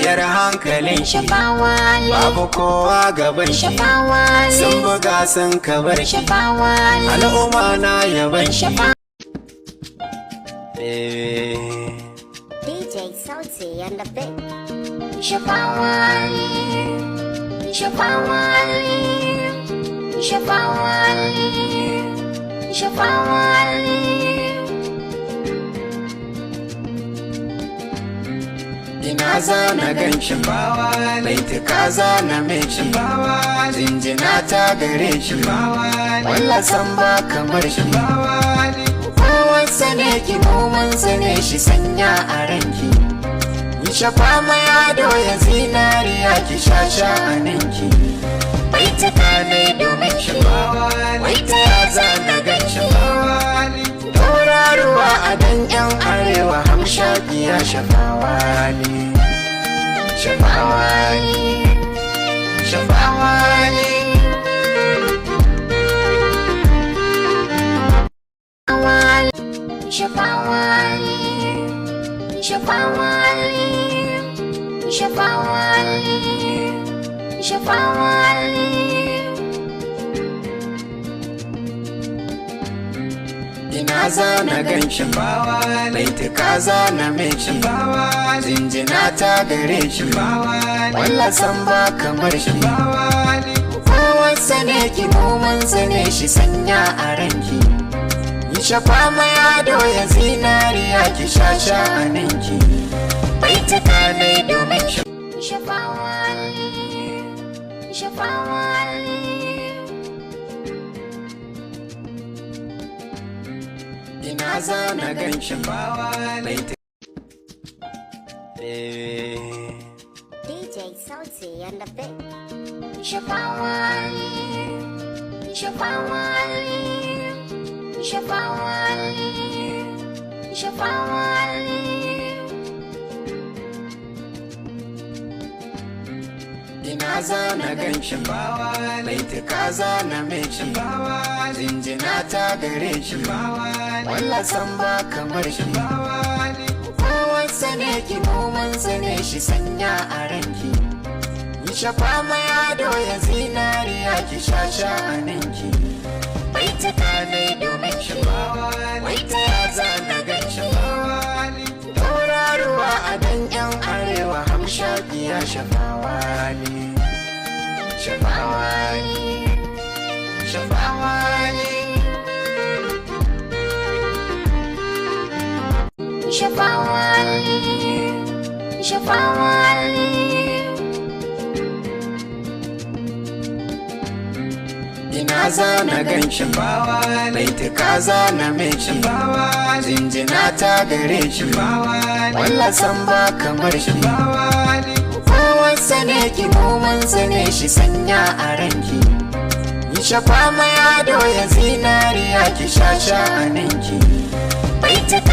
kwanciyar hankalin shi, wali babu kowa gaban shi, wali sun buga sun kabar shi, wali al'umma na yaban shi. DJ Salty and the bit. Wali wali wali ina zana gan shi baituka zana mai shi, jinjina ta gare shi, wallah san ba kamar shi. Kowansa ne ki nomansa ne shi sanya a ranki, yi shafa mai ado ya zinariya ki sha sha'aninki. Baituka ne domin shi, wai ta ya zana gan shi tauraruwa a dan yan arewa hamshakiya shafawali. Shafawali, shafawali, shafawali, shafawali, shafawali, shafawali. ina zana gan shi baituka zana mai shi, jinjina ta gare shi, wallah san ba kamar shi. Kowansa ne ki nomansa ne shi sanya a ranki, yi shafa mai ado ya zinariya ki sha sha'aninki. Baituka ne domin shi. Shafawali, shafawali. ina zana gan shi baituka. DJ Salty and the bit. Shafawali, shafawali, shafawali, shafawali. ina zana gan shi baituka zana mai shi, jinjina ta gare shi, wallah san ba kamar shi. Kowansa ne ki nomansa ne shi sanya a ranki, yi shafa mai ado ya zinariya ki sha sha'aninki. Baituka ne domin shi, wai ta ya zana gan shi tauraruwa a dan yan arewa hamshakiya shafawali. Shafawali, shafawali, shafawali, shafawali. ina zana gan shi baituka zana mai shi, jinjina ta gare shi, wallah san ba kamar shi. Kowansa ne ki nomansa ne shi sanya a ranki, yi shafa mai ado ya zinariya ki sha sha'aninki. Baituka